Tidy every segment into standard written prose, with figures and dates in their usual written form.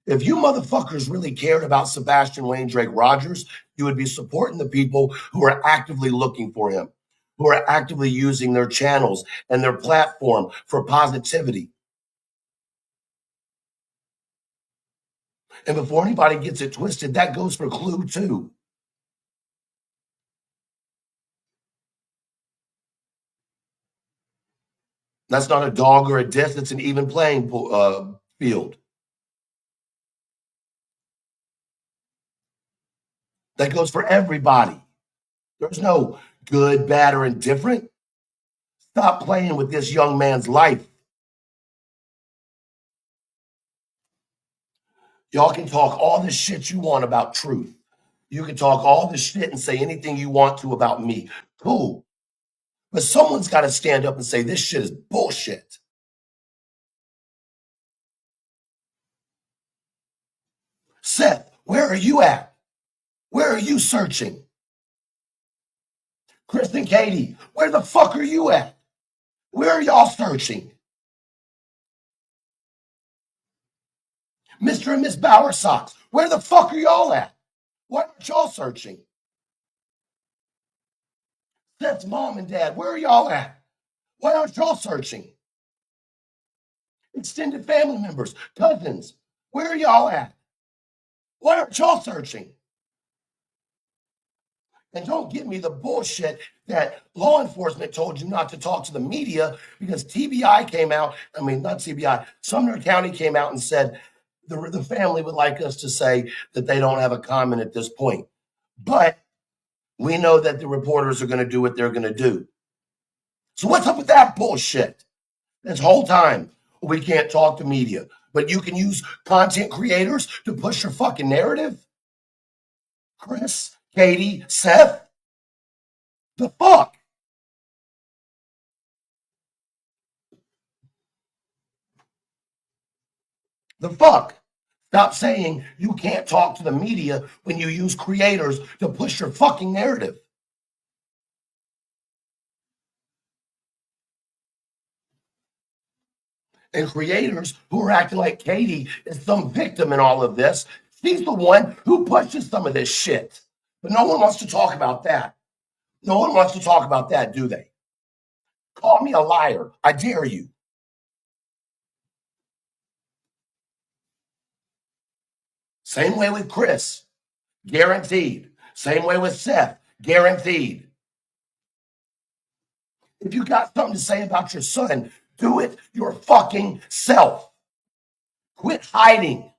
If you motherfuckers really cared about Sebastian Wayne Drake Rogers, you would be supporting the people who are actively looking for him, who are actively using their channels and their platform for positivity. And before anybody gets it twisted, that goes for Clue too. That's not a dog or a diss. It's an even playing field. That goes for everybody. There's no good, bad, or indifferent. Stop playing with this young man's life. Y'all can talk all this shit you want about truth. You can talk all this shit and say anything you want to about me. Cool. But someone's got to stand up and say this shit is bullshit. Seth, where are you at? Where are you searching? Chris and Katie, where the fuck are you at? Where are y'all searching? Mr. and Miss Bowersocks, where the fuck are y'all at? Why aren't y'all searching? Seth's mom and dad, where are y'all at? Why aren't y'all searching? Extended family members, cousins, where are y'all at? Why aren't y'all searching? And don't give me the bullshit that law enforcement told you not to talk to the media because TBI came out. I mean, not TBI, Sumner County came out and said the family would like us to say that they don't have a comment at this point. But we know that the reporters are going to do what they're going to do. So what's up with that bullshit? This whole time, we can't talk to media, but you can use content creators to push your fucking narrative? Chris, Katie, Seth? The fuck? The fuck? Stop saying you can't talk to the media when you use creators to push your fucking narrative. And creators who are acting like Katie is some victim in all of this, she's the one who pushes some of this shit. But no one wants to talk about that. No one wants to talk about that, do they? Call me a liar. I dare you. Same way with Chris. Guaranteed. Same way with Seth. Guaranteed. If you got something to say about your son, do it your fucking self. Quit hiding.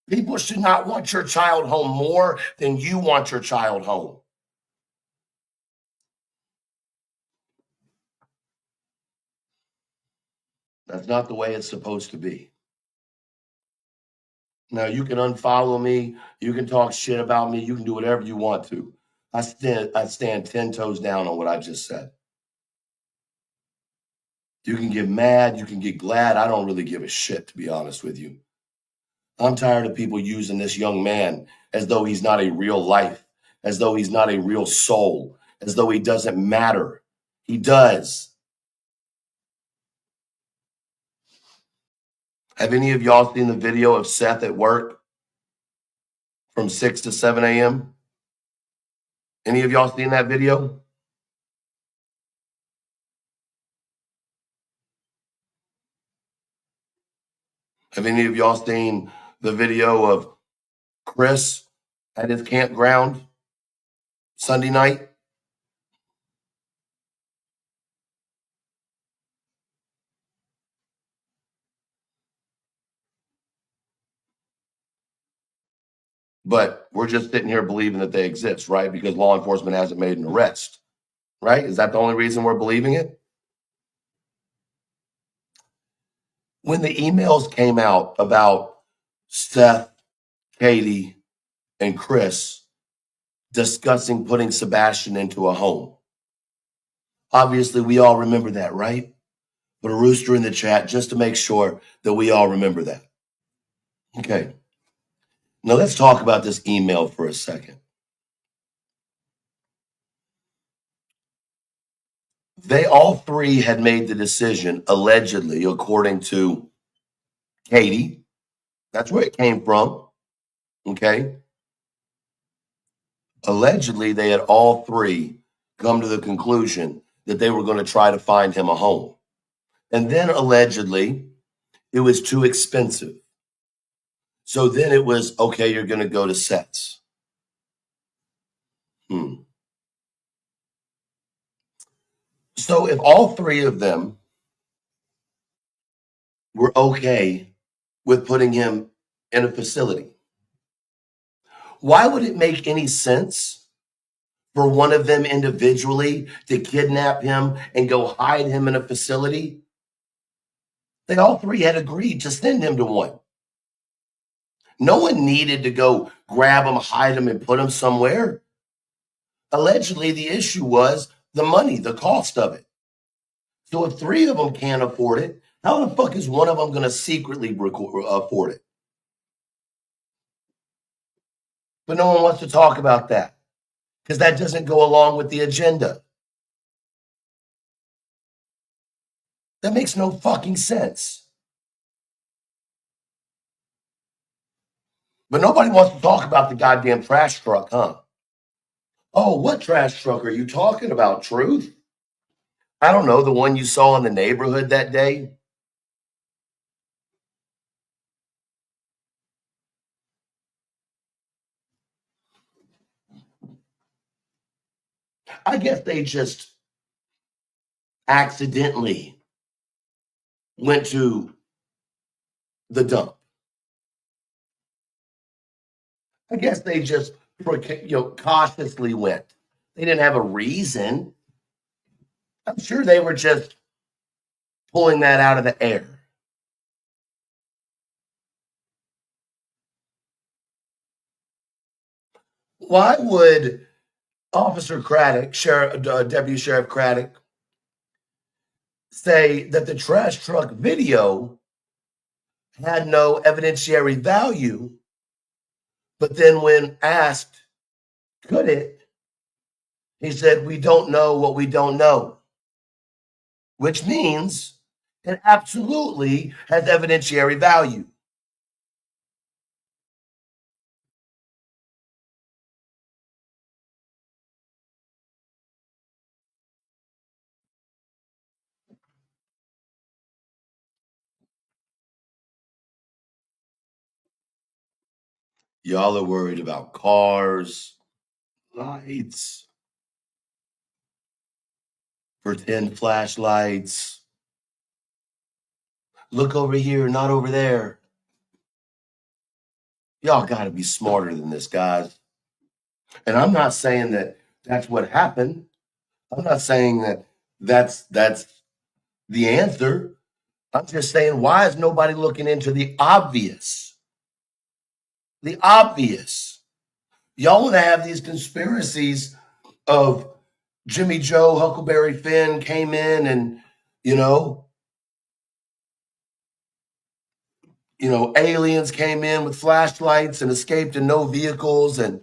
People should not want your child home more than you want your child home. That's not the way it's supposed to be. Now, you can unfollow me. You can talk shit about me. You can do whatever you want to. I stand 10 toes down on what I just said. You can get mad. You can get glad. I don't really give a shit, to be honest with you. I'm tired of people using this young man as though he's not a real life, as though he's not a real soul, as though he doesn't matter. He does. Have any of y'all seen the video of Seth at work from 6 to 7 a.m.? Any of y'all seen that video? Have any of y'all seen the video of Chris at his campground Sunday night? But we're just sitting here believing that they exist, right? Because law enforcement hasn't made an arrest, right? Is that the only reason we're believing it? When the emails came out about Seth, Katie, and Chris discussing putting Sebastian into a home, obviously we all remember that, right? Put a rooster in the chat just to make sure that we all remember that. Okay. Now let's talk about this email for a second. They all three had made the decision, allegedly, according to Katie, That's where it came from. Okay. Allegedly, they had all three come to the conclusion that they were going to try to find him a home. And then allegedly, it was too expensive. So then it was, okay, you're going to go to sets. So if all three of them were okay with putting him in a facility, why would it make any sense for one of them individually to kidnap him and go hide him in a facility? They all three had agreed to send him to one. No one needed to go grab him, hide him, and put him somewhere. Allegedly, the issue was the money, the cost of it. So if three of them can't afford it, how the fuck is one of them going to secretly afford it? But no one wants to talk about that because that doesn't go along with the agenda. That makes no fucking sense. But nobody wants to talk about the goddamn trash truck, huh? Oh, what trash truck are you talking about, Truth? I don't know, the one you saw in the neighborhood that day? I guess they just accidentally went to the dump. I guess they just cautiously went. They didn't have a reason. I'm sure they were just pulling that out of the air. Why would Officer Craddock, Deputy Sheriff Craddock, say that the trash truck video had no evidentiary value, but then when asked, could it, he said, we don't know what we don't know, which means it absolutely has evidentiary value. Y'all are worried about cars, lights, pretend flashlights. Look over here, not over there. Y'all got to be smarter than this, guys. And I'm not saying that that's what happened. I'm not saying that that's the answer. I'm just saying, why is nobody looking into the obvious? The obvious. Y'all want to have these conspiracies of Jimmy Joe, Huckleberry Finn came in and, you know, aliens came in with flashlights and escaped in no vehicles and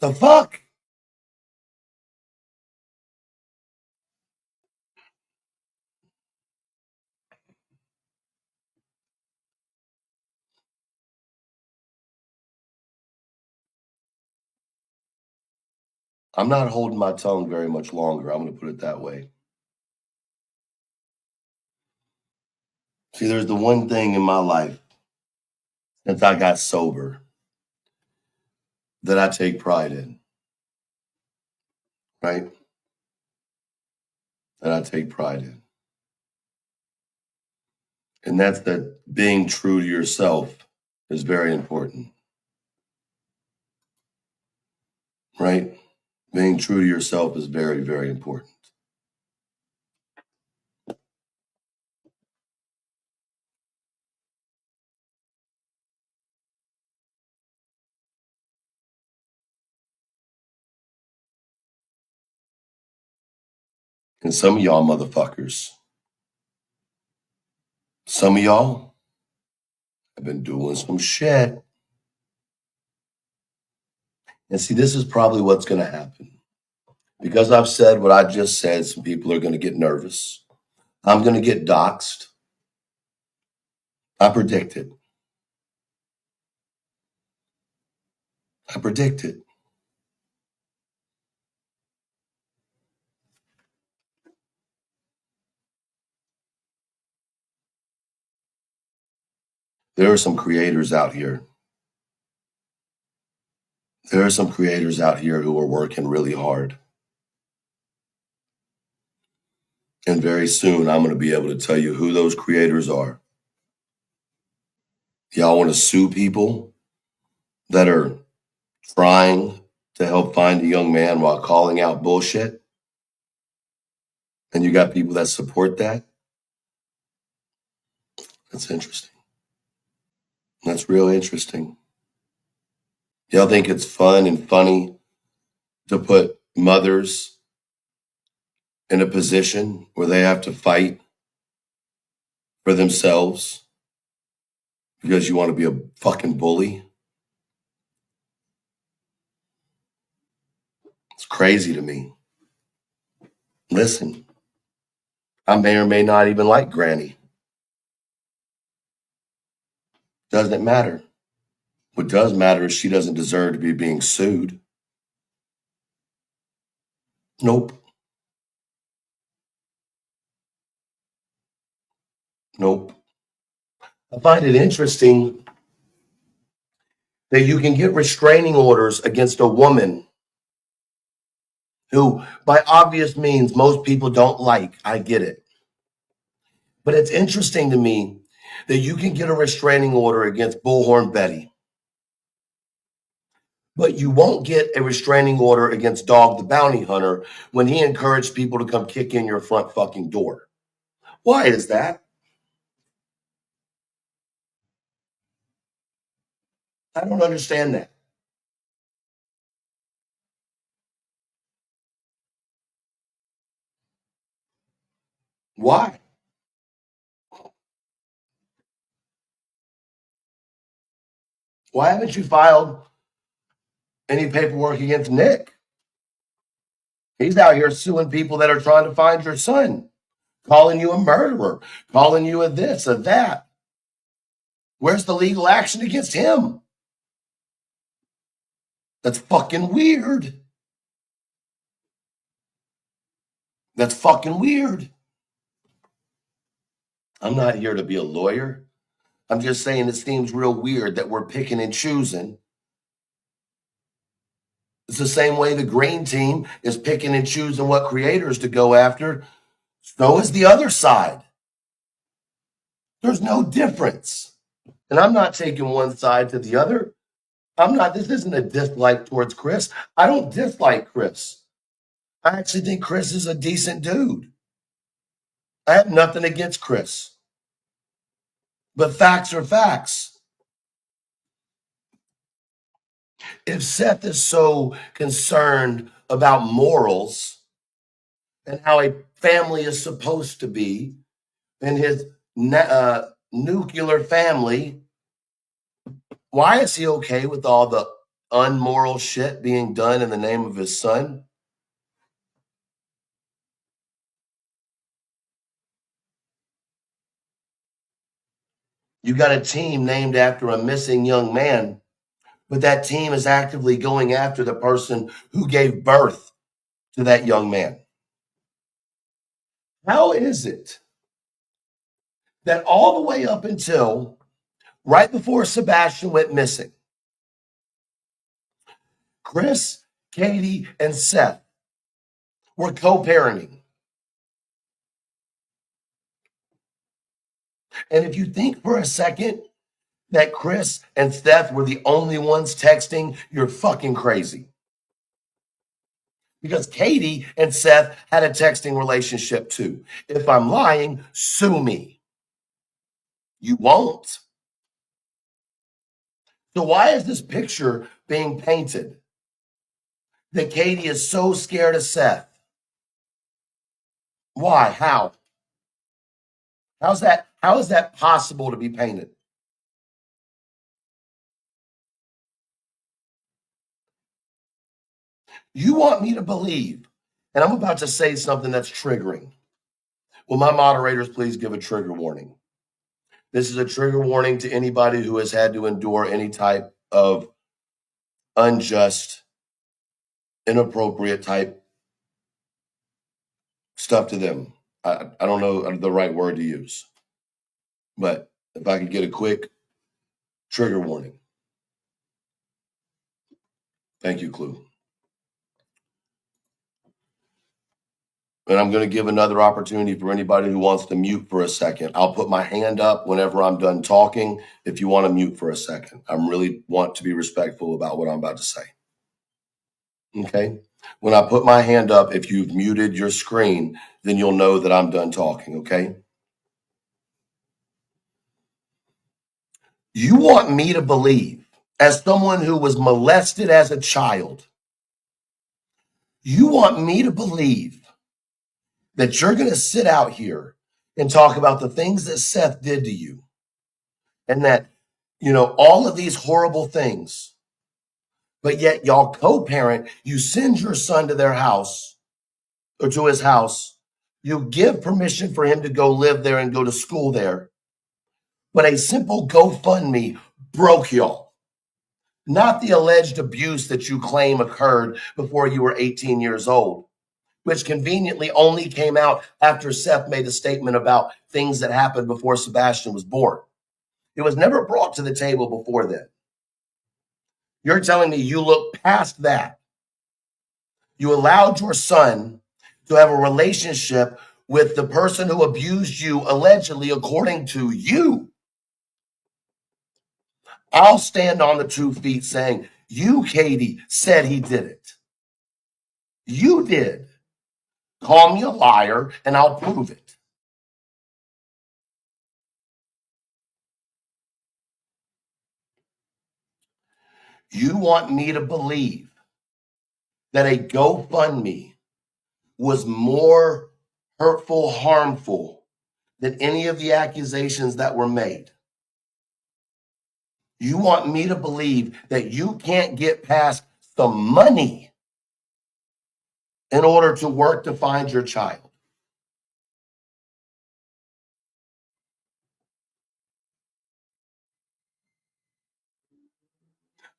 the fuck? I'm not holding my tongue very much longer. I'm going to put it that way. See, there's the one thing in my life since I got sober that I take pride in, right? That I take pride in. And that's that being true to yourself is very important, right? Being true to yourself is very, very important. And some of y'all motherfuckers, some of y'all have been doing some shit. And see, this is probably what's going to happen. Because I've said what I just said, some people are going to get nervous. I'm going to get doxxed. I predict it. I predict it. There are some creators out here. There are some creators out here who are working really hard. And very soon, I'm going to be able to tell you who those creators are. Y'all want to sue people that are trying to help find a young man while calling out bullshit? And you got people that support that? That's interesting. That's real interesting. Y'all think it's fun and funny to put mothers in a position where they have to fight for themselves because you want to be a fucking bully? It's crazy to me. Listen, I may or may not even like Granny. Doesn't matter. What does matter is she doesn't deserve to be being sued. Nope. Nope. I find it interesting that you can get restraining orders against a woman who, by obvious means, most people don't like. I get it. But it's interesting to me that you can get a restraining order against Bullhorn Betty, but you won't get a restraining order against Dog the Bounty Hunter when he encouraged people to come kick in your front fucking door. Why is that? I don't understand that. Why? Why haven't you filed any paperwork against Nick? He's out here suing people that are trying to find your son, calling you a murderer, calling you a this, a that. Where's the legal action against him? That's fucking weird. That's fucking weird. I'm not here to be a lawyer. I'm just saying it seems real weird that we're picking and choosing. It's the same way the green team is picking and choosing what creators to go after. So is the other side. There's no difference. And I'm not taking one side to the other. This isn't a dislike towards Chris. I don't dislike Chris. I actually think Chris is a decent dude. I have nothing against Chris. But facts are facts. If Seth is so concerned about morals and how a family is supposed to be and his nuclear family, why is he okay with all the unmoral shit being done in the name of his son? You got a team named after a missing young man, but that team is actively going after the person who gave birth to that young man. How is it that all the way up until right before Sebastian went missing, Chris, Katie, and Seth were co-parenting? And if you think for a second that Chris and Seth were the only ones texting, you're fucking crazy. Because Katie and Seth had a texting relationship too. If I'm lying, sue me. You won't. So why is this picture being painted that Katie is so scared of Seth? Why? How? How is that possible to be painted? You want me to believe, and I'm about to say something that's triggering. Will my moderators please give a trigger warning? This is a trigger warning to anybody who has had to endure any type of unjust, inappropriate type stuff to them. I don't know the right word to use, but if I could get a quick trigger warning. Thank you, Clue. And I'm going to give another opportunity for anybody who wants to mute for a second. I'll put my hand up whenever I'm done talking if you want to mute for a second. I really want to be respectful about what I'm about to say. Okay? When I put my hand up, if you've muted your screen, then you'll know that I'm done talking, okay? You want me to believe, as someone who was molested as a child, you want me to believe that you're going to sit out here and talk about the things that Seth did to you and that, all of these horrible things, but yet y'all co-parent, you send your son to their house or to his house, you give permission for him to go live there and go to school there, but a simple GoFundMe broke y'all. Not the alleged abuse that you claim occurred before you were 18 years old, which conveniently only came out after Seth made a statement about things that happened before Sebastian was born. It was never brought to the table before then. You're telling me you look past that. You allowed your son to have a relationship with the person who abused you, allegedly, according to you. I'll stand on the 2 feet saying, you, Katie, said he did it. You did. Call me a liar and I'll prove it. You want me to believe that a GoFundMe was more hurtful, harmful than any of the accusations that were made. You want me to believe that you can't get past the money in order to work to find your child.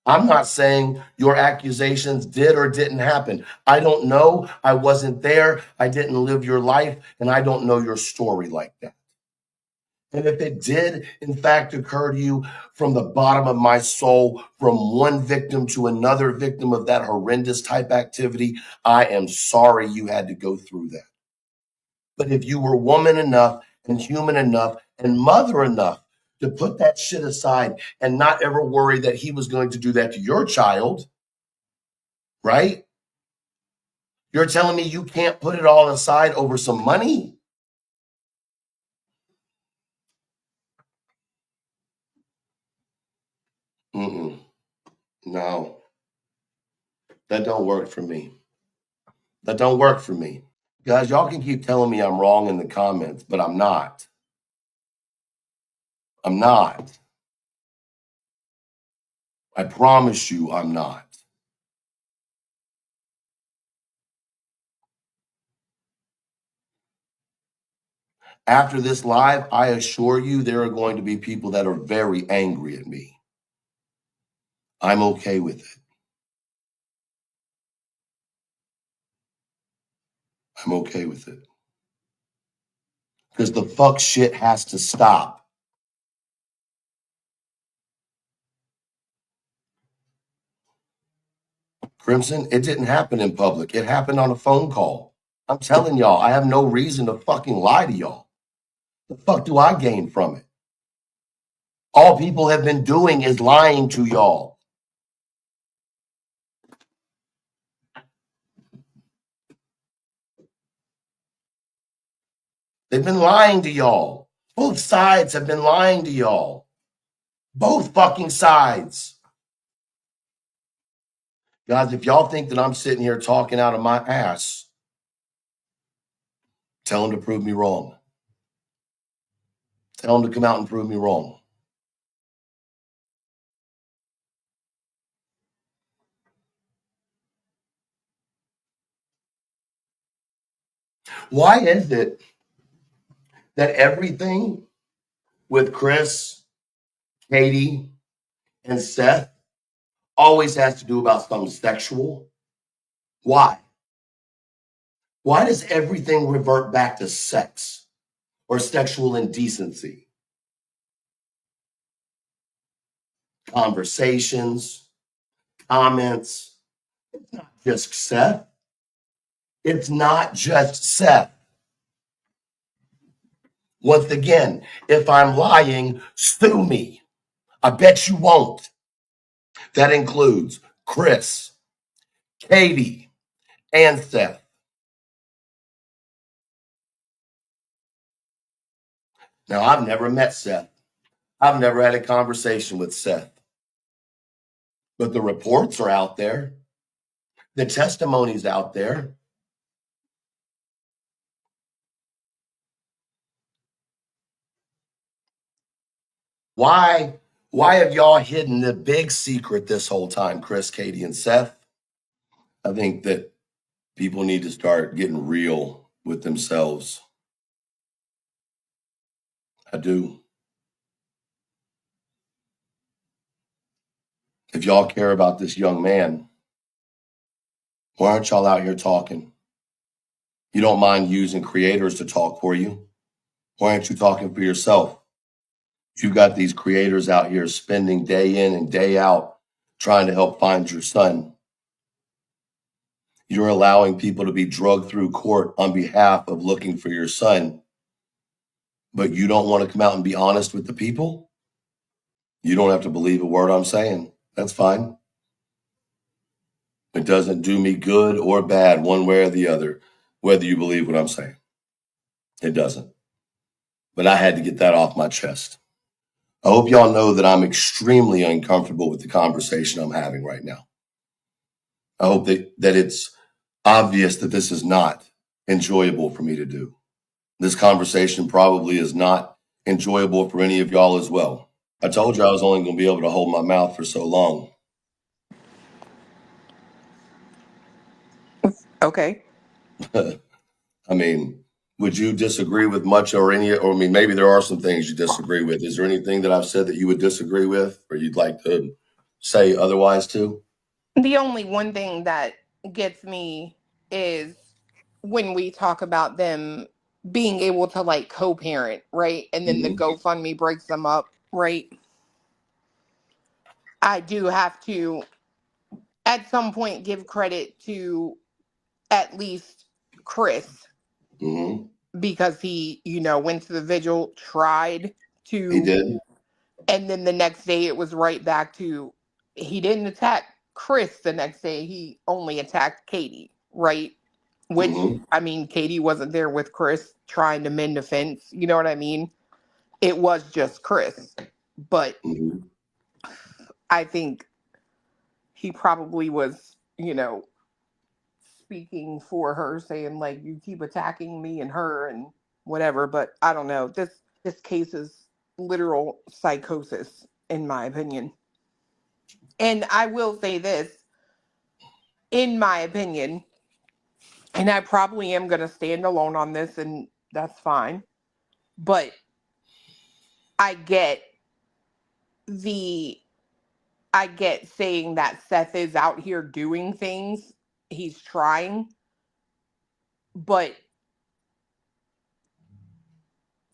I'm not saying your accusations did or didn't happen. I don't know. I wasn't there. I didn't live your life, and I don't know your story like that. And if it did, in fact, occur to you from the bottom of my soul, from one victim to another victim of that horrendous type activity, I am sorry you had to go through that. But if you were woman enough and human enough and mother enough to put that shit aside and not ever worry that he was going to do that to your child, right? You're telling me you can't put it all aside over some money? No, that don't work for me. That don't work for me. Guys, y'all can keep telling me I'm wrong in the comments, but I'm not. I'm not. I promise you I'm not. After this live, I assure you there are going to be people that are very angry at me. I'm okay with it. I'm okay with it. Because the fuck shit has to stop. Crimson, it didn't happen in public. It happened on a phone call. I'm telling y'all, I have no reason to fucking lie to y'all. The fuck do I gain from it? All people have been doing is lying to y'all. They've been lying to y'all. Both sides have been lying to y'all. Both fucking sides. Guys, if y'all think that I'm sitting here talking out of my ass, tell them to prove me wrong. Tell them to come out and prove me wrong. Why is it that everything with Chris, Katie, and Seth always has to do about something sexual. Why? Why does everything revert back to sex or sexual indecency? Conversations, comments. It's not just Seth. It's not just Seth. Once again, if I'm lying, sue me. I bet you won't. That includes Chris, Katie, and Seth. Now, I've never met Seth. I've never had a conversation with Seth. But the reports are out there. The testimony's out there. Why have y'all hidden the big secret this whole time, Chris, Katie, and Seth? I think that people need to start getting real with themselves. I do. If y'all care about this young man, why aren't y'all out here talking? You don't mind using creators to talk for you. Why aren't you talking for yourself? You got these creators out here spending day in and day out trying to help find your son. You're allowing people to be drugged through court on behalf of looking for your son, but you don't want to come out and be honest with the people? You don't have to believe a word I'm saying. That's fine. It doesn't do me good or bad one way or the other, whether you believe what I'm saying. It doesn't. But I had to get that off my chest. I hope y'all know that I'm extremely uncomfortable with the conversation I'm having right now. I hope that it's obvious that this is not enjoyable for me to do. This conversation probably is not enjoyable for any of y'all as well. I told you I was only going to be able to hold my mouth for so long. Okay. I mean, would you disagree with much or any, or I mean, maybe there are some things you disagree with. Is there anything that I've said that you would disagree with or you'd like to say otherwise too? The only one thing that gets me is when we talk about them being able to like co-parent, right? And then the Mm-hmm. GoFundMe breaks them up, right? I do have to at some point give credit to at least Chris Mm-hmm. because he, went to the vigil, tried He to, did. and then the next day it was right back to he didn't attack Chris the next day. He only attacked Katie, right? Which, Mm-hmm. I mean, Katie wasn't there with Chris trying to mend a fence. You know what I mean? It was just Chris. But Mm-hmm. I think he probably was, speaking for her, saying, like, you keep attacking me and her and whatever. But I don't know. This case is literal psychosis, in my opinion. And I will say this, in my opinion, and I probably am going to stand alone on this, and that's fine. But I get the I get saying that Seth is out here doing things. He's trying, but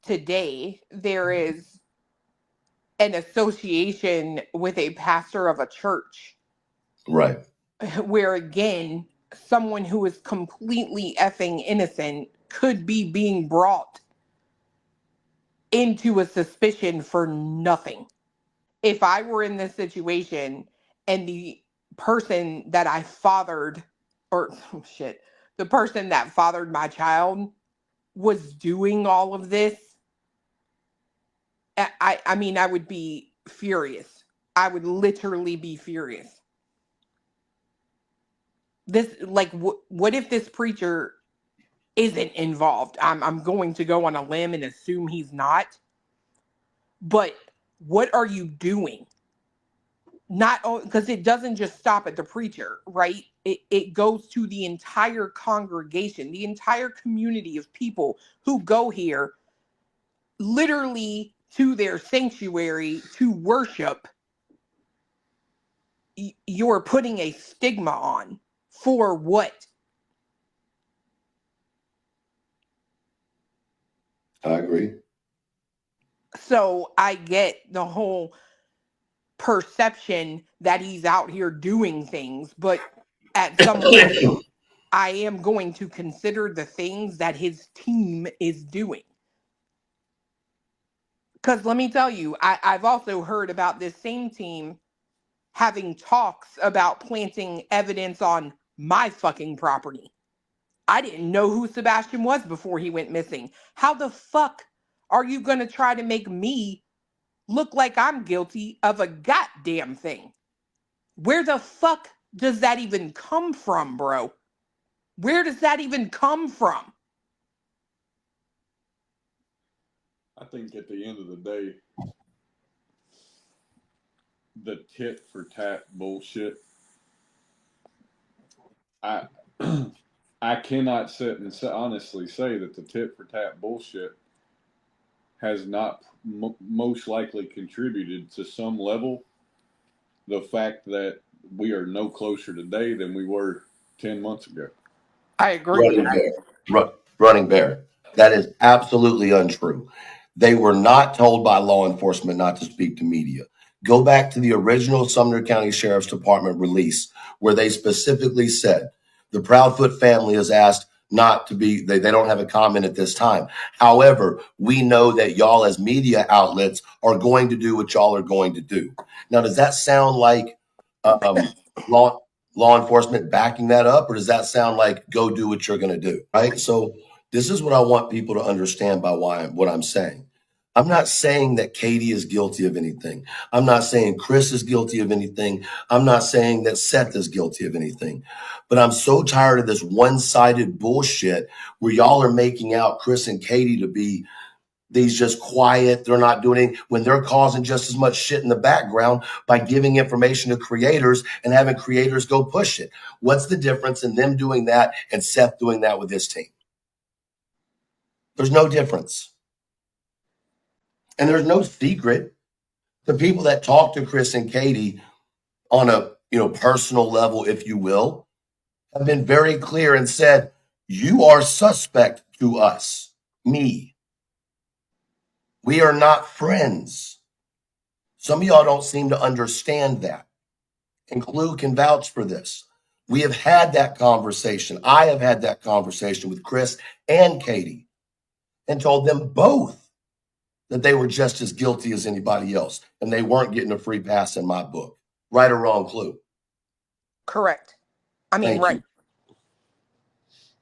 today there is an association with a pastor of a church Right. where again someone who is completely effing innocent could be being brought into a suspicion for nothing. If I were in this situation and the person that I fathered, or oh shit, the person that fathered my child was doing all of this, I mean, I would be furious. I would literally be furious. This, like, what if this preacher isn't involved? I'm going to go on a limb and assume he's not. But what are you doing? Not because it doesn't just stop at the preacher, right? It goes to the entire congregation, the entire community of people who go here literally to their sanctuary to worship. you're putting a stigma on for what? I agree. So I get the whole perception that he's out here doing things, but at some point, I am going to consider the things that his team is doing. Because let me tell you, I've also heard about this same team having talks about planting evidence on my fucking property. I didn't know who Sebastian was before he went missing. How the fuck are you going to try to make me look like I'm guilty of a goddamn thing? Where the fuck does that even come from, bro? Where does that even come from? I think at the end of the day, the tit for tat bullshit, I I cannot sit and honestly say that the tit for tat bullshit has not most likely contributed to some level the fact that we are no closer today than we were 10 months ago. I agree with that. Running bear. That is absolutely untrue. They were not told by law enforcement not to speak to media. Go back to the original Sumner County Sheriff's Department release where they specifically said the Proudfoot family is asked not to be, they don't have a comment at this time. However, we know that y'all as media outlets are going to do what y'all are going to do. Now, does that sound like law enforcement backing that up, or does that sound like go do what you're going to do? Right. So this is what I want people to understand by what I'm saying. I'm not saying that Katie is guilty of anything. I'm not saying Chris is guilty of anything. I'm not saying that Seth is guilty of anything. But I'm so tired of this one-sided bullshit where y'all are making out Chris and Katie to be these just quiet, they're not doing anything, when they're causing just as much shit in the background by giving information to creators and having creators go push it. What's the difference in them doing that and Seth doing that with his team? There's no difference. And there's no secret. The people that talk to Chris and Katie on a personal level, if you will, have been very clear and said, you are suspect to us, me. We are not friends. Some of y'all don't seem to understand that. And Clue can vouch for this. We have had that conversation. I have had that conversation with Chris and Katie and told them both that they were just as guilty as anybody else. And they weren't getting a free pass in my book. Right or wrong, Clue? Correct. I mean, Thank right. you.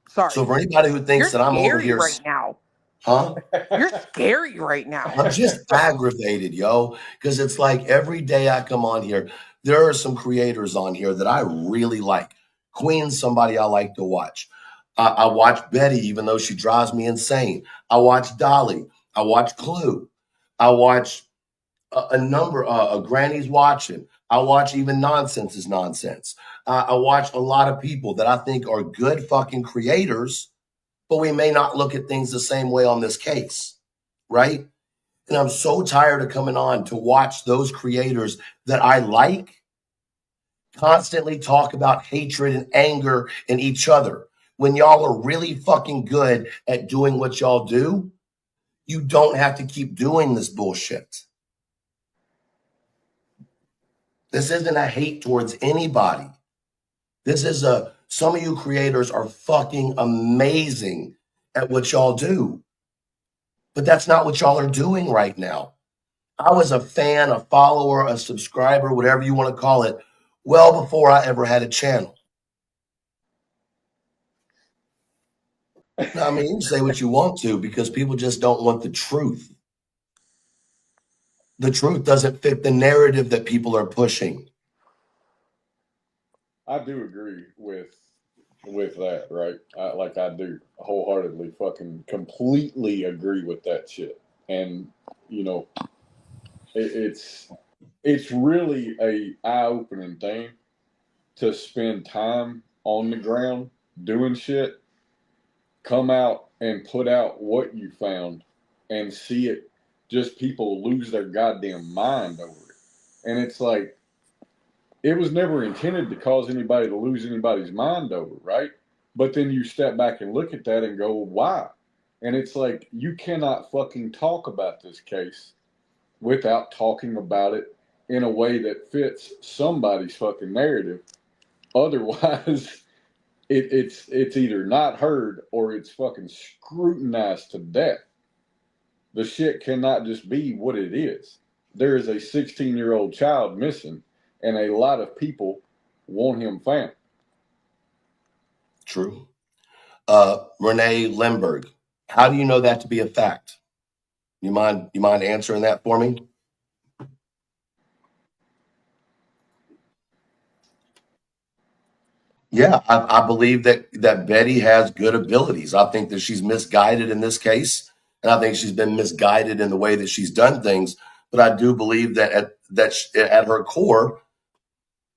Sorry. So for anybody who thinks You're that I'm over scary here, right now. huh? You're scary right now. I'm just aggravated, yo, because it's like every day I come on here, there are some creators on here that I really like. Queen's somebody I like to watch. I watch Betty, even though she drives me insane. I watch Dolly. I watch Clue. I watch a number of Granny's watching. I watch even Nonsense is Nonsense. I watch a lot of people that I think are good fucking creators, but we may not look at things the same way on this case, right? And I'm so tired of coming on to watch those creators that I like constantly talk about hatred and anger in each other. When y'all are really fucking good at doing what y'all do, you don't have to keep doing this bullshit. This isn't a hate towards anybody. This is some of you creators are fucking amazing at what y'all do. But that's not what y'all are doing right now. I was a fan, a follower, a subscriber, whatever you want to call it, well before I ever had a channel. Now, I mean, you can say what you want to because people just don't want the truth. The truth doesn't fit the narrative that people are pushing. I do agree with that, right? I do wholeheartedly fucking completely agree with that shit. And you know, it's really a eye-opening thing to spend time on the ground doing shit, come out and put out what you found and see it, just people lose their goddamn mind over it. And it's like, it was never intended to cause anybody to lose anybody's mind over, right? But then you step back and look at that and go, why? And it's like, you cannot fucking talk about this case without talking about it in a way that fits somebody's fucking narrative. Otherwise, it's either not heard or it's fucking scrutinized to death. The shit cannot just be what it is. There is a 16-year-old child missing, and a lot of people want him found. True. Renee Limberg, how do you know that to be a fact? You mind answering that for me? Yeah, I believe that Betty has good abilities. I think that she's misguided in this case, and I think she's been misguided in the way that she's done things. But I do believe that at her core,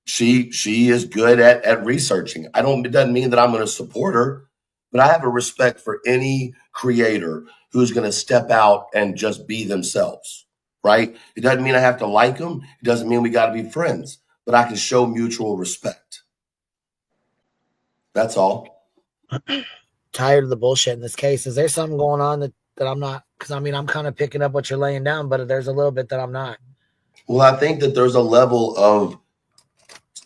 she is good at researching. It doesn't mean that I'm going to support her, but I have a respect for any creator who's going to step out and just be themselves. Right? It doesn't mean I have to like them. It doesn't mean we got to be friends, but I can show mutual respect. That's all. Tired of the bullshit in this case. Is there something going on that I'm not? Because I mean, I'm kind of picking up what you're laying down, but there's a little bit that I'm not. Well, I think that there's a level of,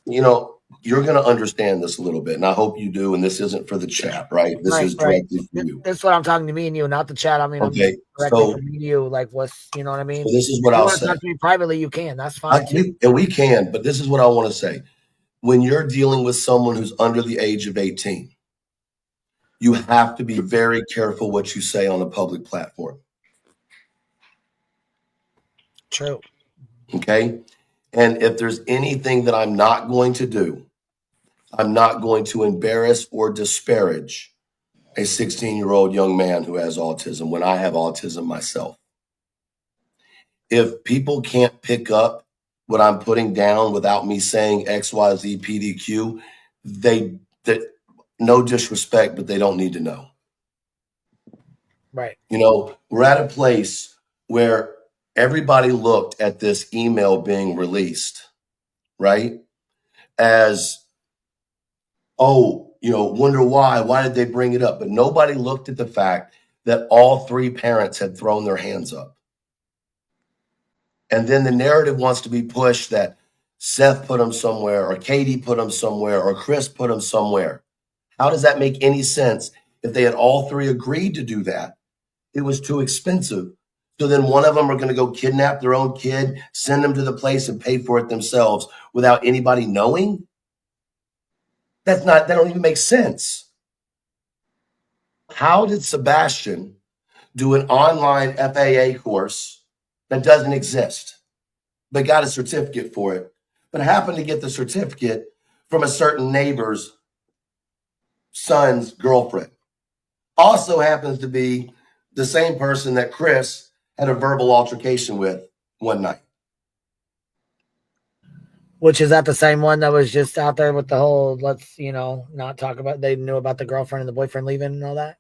you're going to understand this a little bit, and I hope you do. And this isn't for the chat, right? This is directly for you. That's what I'm talking to me and you, not the chat. I mean, okay, I'm directly from me to you. Like, what's, you know what I mean? So this is what I'll say. Talk to me privately, you can. That's fine. We can, but this is what I want to say. When you're dealing with someone who's under the age of 18, you have to be very careful what you say on a public platform. True. Okay? And if there's anything that I'm not going to do, I'm not going to embarrass or disparage a 16-year-old young man who has autism when I have autism myself. If people can't pick up what I'm putting down without me saying XYZ PDQ, no disrespect, but they don't need to know. Right. We're at a place where everybody looked at this email being released, right? As, wonder why did they bring it up? But nobody looked at the fact that all three parents had thrown their hands up. And then the narrative wants to be pushed that Seth put him somewhere, or Katie put him somewhere, or Chris put him somewhere. How does that make any sense if they had all three agreed to do that? It was too expensive. So then one of them are going to go kidnap their own kid, send them to the place and pay for it themselves without anybody knowing? That don't even make sense. How did Sebastian do an online FAA course that doesn't exist, but got a certificate for it, but happened to get the certificate from a certain neighbor's son's girlfriend? Also happens to be the same person that Chris had a verbal altercation with one night. Which is that the same one that was just out there with the whole, let's, not talk about, they knew about the girlfriend and the boyfriend leaving and all that?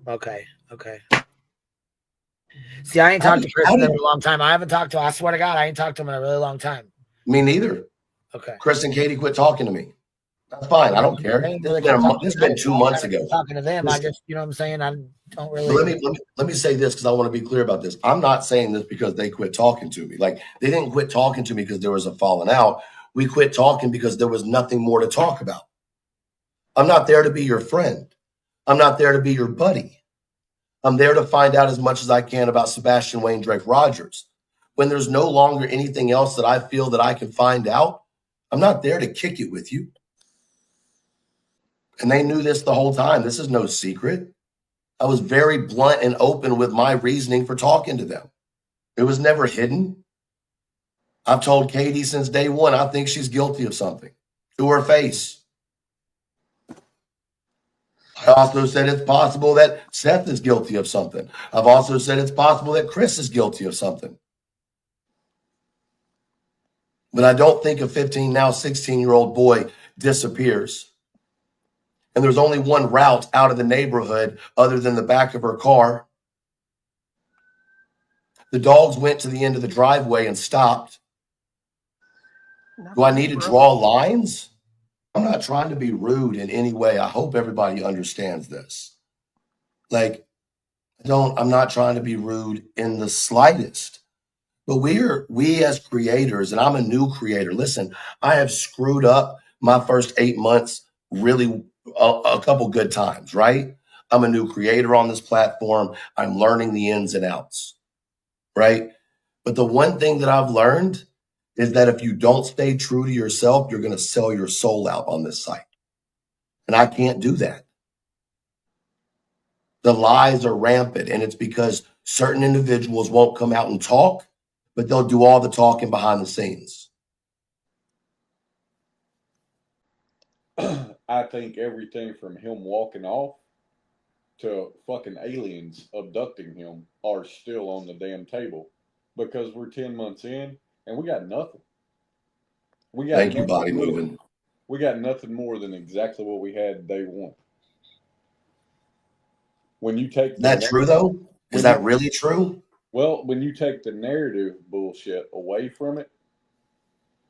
Okay. See, I ain't talked to Chris in a long time. I haven't talked to, I swear to God, I ain't talked to him in a really long time. Me neither. Okay. Chris and Katie quit talking to me. That's fine. I don't care. This has been 2 months ago. Talking to them, I just, you know what I'm saying? I don't really. Let me say this because I want to be clear about this. I'm not saying this because they quit talking to me. Like, they didn't quit talking to me because there was a falling out. We quit talking because there was nothing more to talk about. I'm not there to be your friend. I'm not there to be your buddy. I'm there to find out as much as I can about Sebastian Wayne Drake Rogers. When there's no longer anything else that I feel that I can find out, I'm not there to kick it with you. And they knew this the whole time. This is no secret. I was very blunt and open with my reasoning for talking to them. It was never hidden. I've told Katie since day one, I think she's guilty of something to her face. I also said it's possible that Seth is guilty of something. I've also said it's possible that Chris is guilty of something. But I don't think a 15, now 16-year-old boy disappears. And there's only one route out of the neighborhood other than the back of her car. The dogs went to the end of the driveway and stopped. Do I need to draw lines? I'm not trying to be rude in any way. I hope everybody understands this. Like, I'm not trying to be rude in the slightest. But we as creators, and I'm a new creator. Listen, I have screwed up my first 8 months really a couple good times, right? I'm a new creator on this platform. I'm learning the ins and outs, right? But the one thing that I've learned is that if you don't stay true to yourself, you're going to sell your soul out on this site. And I can't do that. The lies are rampant, and it's because certain individuals won't come out and talk, but they'll do all the talking behind the scenes. I think everything from him walking off to fucking aliens abducting him are still on the damn table because we're 10 months in and we got nothing. We got Thank you, nothing body more. moving. We got nothing more than exactly what we had day one. When you take Is that true though? Is that really true? Well, when you take the narrative bullshit away from it,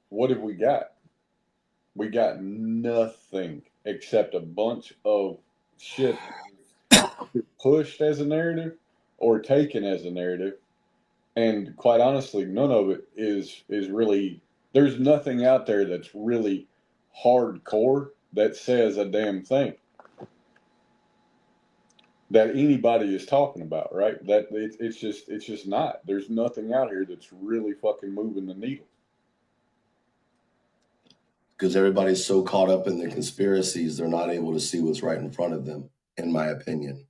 what have we got? We got nothing except a bunch of shit pushed as a narrative or taken as a narrative. And quite honestly, none of it is really, there's nothing out there that's really hardcore that says a damn thing that anybody is talking about, right? That it's just not. There's nothing out here that's really fucking moving the needle. Because everybody's so caught up in the conspiracies, they're not able to see what's right in front of them, in my opinion.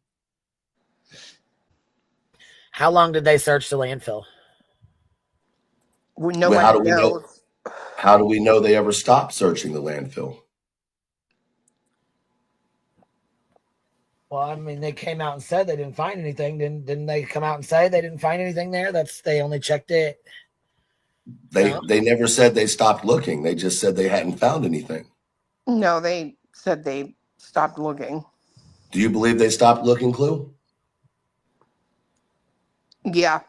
How long did they search the landfill? Nobody knows. How do we know they ever stopped searching the landfill? Well, I mean, they came out and said they didn't find anything. Didn't they come out and say they didn't find anything there? They only checked it. They never said they stopped looking. They just said they hadn't found anything. No, they said they stopped looking. Do you believe they stopped looking, Clue? Yeah.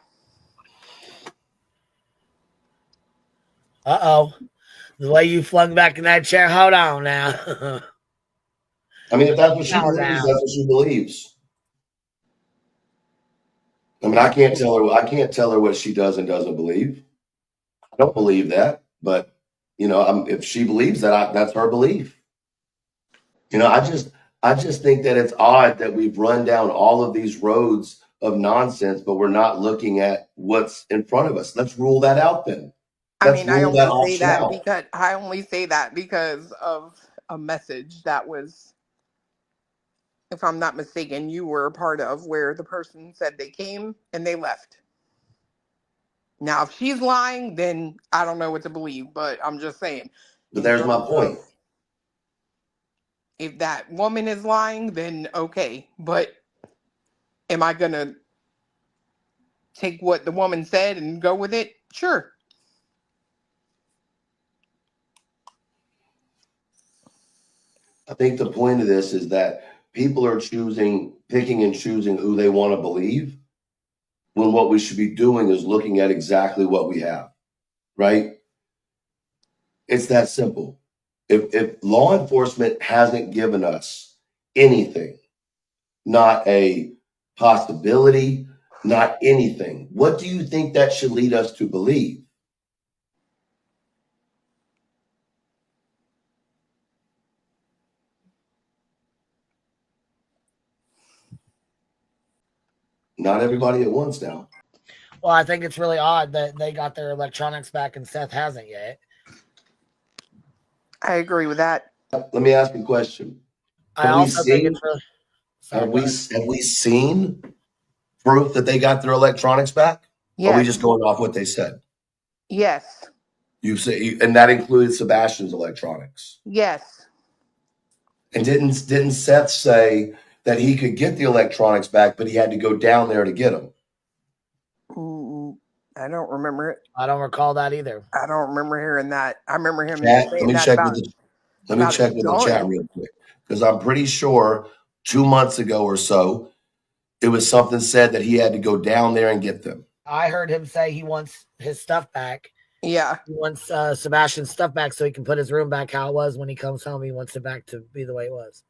Uh-oh. The way you flung back in that chair, hold on now. I mean, if that's what she believes, that's what she believes. I mean, I can't tell her what she does and doesn't believe. I don't believe that, but if she believes that, that's her belief. I just think that it's odd that we've run down all of these roads of nonsense, but we're not looking at what's in front of us. Let's rule that out then. I only say that because of a message that was, if I'm not mistaken, you were a part of, where the person said they came and they left. Now, if she's lying, then I don't know what to believe, but I'm just saying. But there's my point. If that woman is lying, then okay. But am I going to take what the woman said and go with it? Sure. I think the point of this is that people are picking and choosing who they want to believe, when what we should be doing is looking at exactly what we have, right? It's that simple. If law enforcement hasn't given us anything, not a possibility, not anything, what do you think that should lead us to believe? Not everybody at once now. Well, I think it's really odd that they got their electronics back and Seth hasn't yet. I agree with that. Let me ask you a question. Have we seen proof that they got their electronics back? Yes. Or are we just going off what they said? Yes. You say, and that included Sebastian's electronics. Yes. And didn't Seth say that he could get the electronics back, but he had to go down there to get them? I don't remember it. I don't recall that either. I don't remember hearing that. I remember him saying that. Let me check with the chat real quick, because I'm pretty sure 2 months ago or so, it was something said that he had to go down there and get them. I heard him say he wants his stuff back Yeah. He wants Sebastian's stuff back so he can put his room back how it was when he comes home. He wants it back to be the way it was.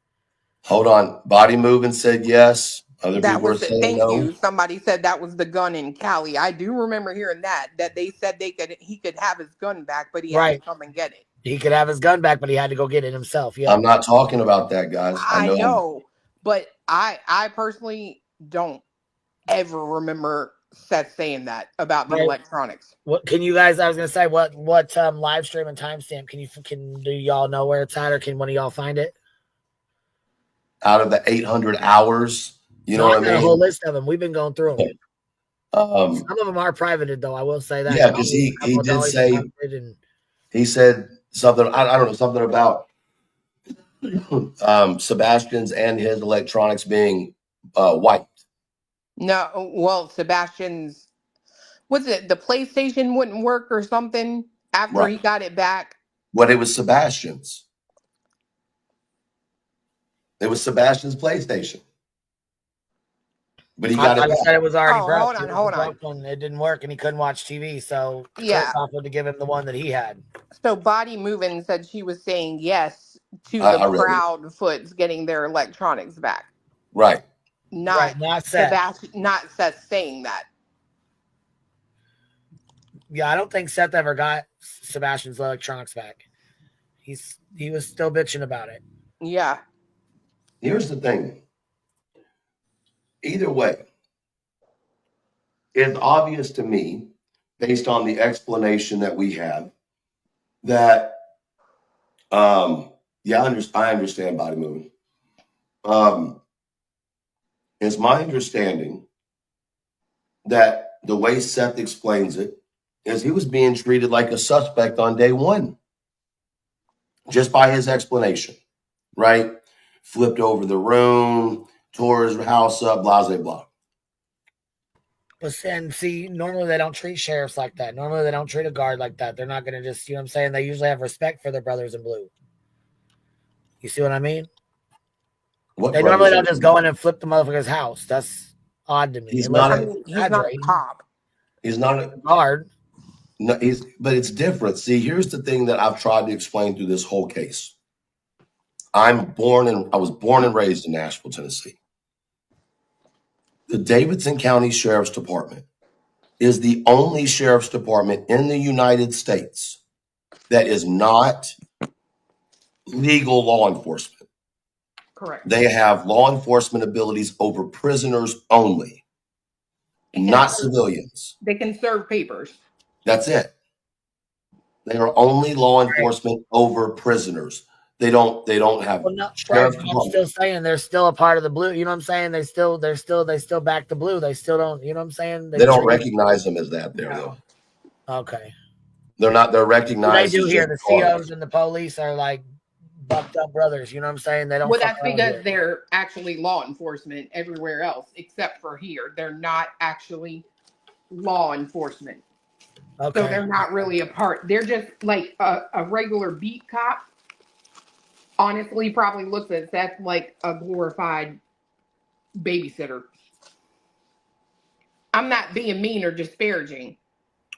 Hold on. Body moving said yes. Other That people are was saying thank no. you. Somebody said that was the gun in Cali. I do remember hearing that they said he could have his gun back, but he had to Right. come and get it. He could have his gun back, but he had to go get it himself. Yeah. I'm not talking about that, guys. I I know. know, but I personally don't ever remember Seth saying that about the Right. electronics. What can you guys? I was gonna say what live stream and timestamp can do y'all know where it's at, or can one of y'all find it? Out of the 800 hours, you know No, I what I got a whole mean? list of them. We've been going through them. Some of them are privated, though. I will say that. Yeah, because he did say, he said something, I don't know, something about Sebastian's and his electronics being wiped. No, well, Sebastian's was it the PlayStation wouldn't work or something after Right. he got it back? What it was Sebastian's. It was Sebastian's PlayStation. But he I got it thought he back. said it was already Oh, broke. hold on. And it didn't work, and he couldn't watch TV. So Chris Yeah. offered to give him the one that he had. So Body Moving said she was saying yes to I the read it. Proudfoots getting their electronics back. Right. Not Seth. Sebastian, not Seth saying that. Yeah, I don't think Seth ever got Sebastian's electronics back. He was still bitching about it. Yeah. Here's the thing. Either way, it's obvious to me, based on the explanation that we have, that yeah, I understand body moving. It's my understanding that the way Seth explains it is he was being treated like a suspect on day one, just by his explanation, right? Flipped over the room, tore his house up, blah, blah, blah. But and see, normally they don't treat sheriffs like that. Normally they don't treat a guard like that. They're not going to just, you know what I'm saying? They usually have respect for their brothers in blue. You see what I mean? What They normally don't just go in and flip the motherfucker's house. That's odd to me. He's not he's not a cop. He's not a guard. No, but it's different. See, here's the thing that I've tried to explain through this whole case. I was born and raised in Nashville, Tennessee. The Davidson County Sheriff's Department is the only sheriff's department in the United States that is not legal law enforcement. Correct. They have law enforcement abilities over prisoners only, not civilians. They can serve papers. That's it. They are only law enforcement over prisoners. They don't have sheriff's I'm still saying they're still a part of the blue. You know what I'm saying? They still back the blue. They still don't, you know what I'm saying? They don't recognize them as that there, though. Okay. They're recognized. They do as here. just The COs and the police are like bucked up brothers. You know what I'm saying? They don't. Well, that's because they're actually law enforcement everywhere else except for here. They're not actually law enforcement. Okay. So they're not really a part. They're just like a regular beat cop. Honestly, probably looks at Seth like a glorified babysitter. I'm not being mean or disparaging.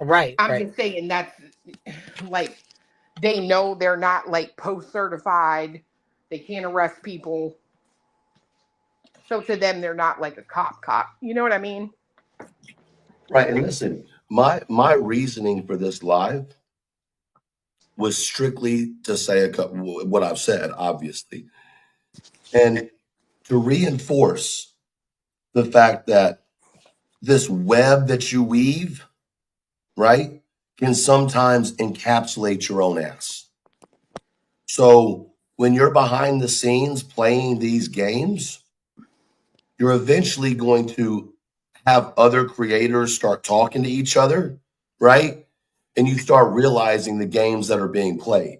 Right. I'm just saying that's like they know they're not like post certified. They can't arrest people. So to them, they're not like a cop. You know what I mean? Right. And listen, my reasoning for this live was strictly to say what I've said, obviously, and to reinforce the fact that this web that you weave, right, can sometimes encapsulate your own ass. So when you're behind the scenes playing these games, you're eventually going to have other creators start talking to each other, right? And you start realizing the games that are being played.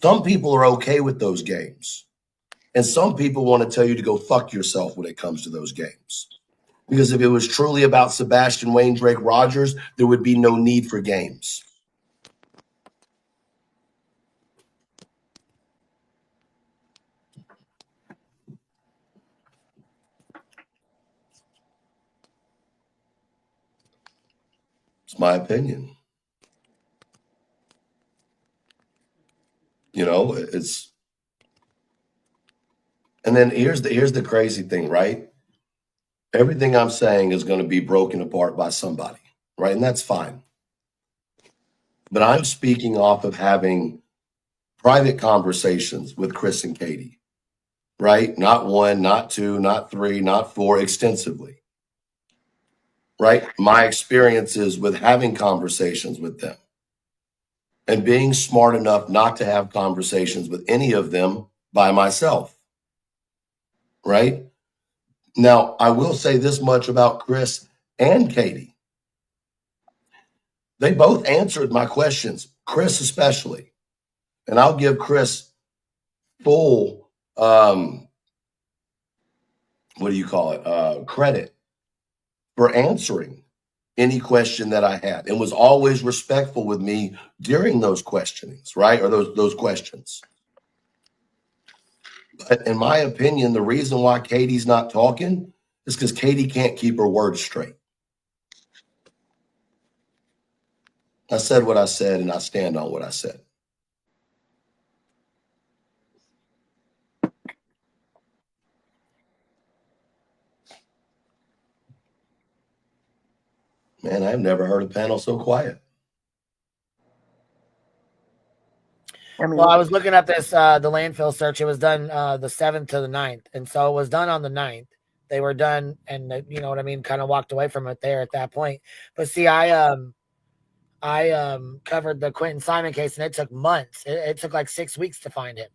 Some people are okay with those games. And some people want to tell you to go fuck yourself when it comes to those games. Because if it was truly about Sebastian Wayne Drake Rogers, there would be no need for games. It's my opinion. You know, it's, and then here's the crazy thing, right? Everything I'm saying is going to be broken apart by somebody, right? And that's fine. But I'm speaking off of having private conversations with Chris and Katie, right? Not one, not two, not three, not four, extensively, right? My experiences with having conversations with them and being smart enough not to have conversations with any of them by myself, right? Now, I will say this much about Chris and Katie. They both answered my questions, Chris especially. And I'll give Chris full, what do you call it, credit for answering any question that I had and was always respectful with me during those questionings, right? Or those questions. But in my opinion, the reason why Katie's not talking is because Katie can't keep her words straight. I said what I said, and I stand on what I said. Man, I've never heard a panel so quiet. I mean, Well, I was looking at this, the landfill search. It was done the 7th to the 9th. And so it was done on the 9th. They were done, and you know what I mean, kind of walked away from it there at that point. But see, I covered the Quentin Simon case, and it took months. It took like 6 weeks to find him.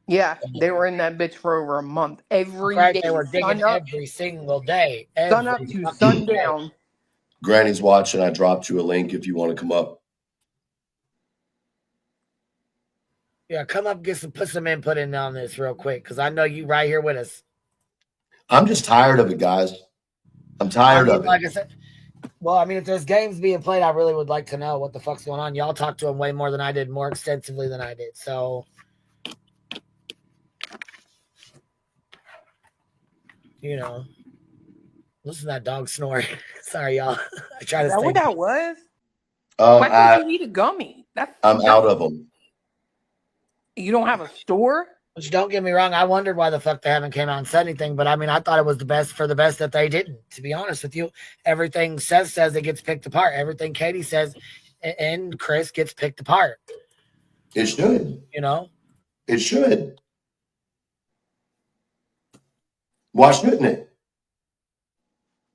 yeah, they were in that bitch for over a month. Every Right? day, They were digging sun up, every single day. sun up Every to fucking sun day. down. Granny's watching. I dropped you a link if you want to come up. Yeah, come up, put some input in on this real quick, because I know you right here with us. I'm just tired of it, guys. I'm tired of it. Like I said, well, I mean, if there's games being played, I really would like to know what the fuck's going on. Y'all talked to him way more than I did, more extensively than I did. So, you know, listen to that dog snore. Sorry, y'all. I try to Is that stay. what that was? Why can't you eat a gummy? I'm out of them. You don't have a store? Which, don't get me wrong, I wondered why the fuck they haven't came out and said anything. But I mean, I thought it was the best that they didn't. To be honest with you, everything says it gets picked apart. Everything Katie says and Chris gets picked apart. It should. You know, it should. Why shouldn't it?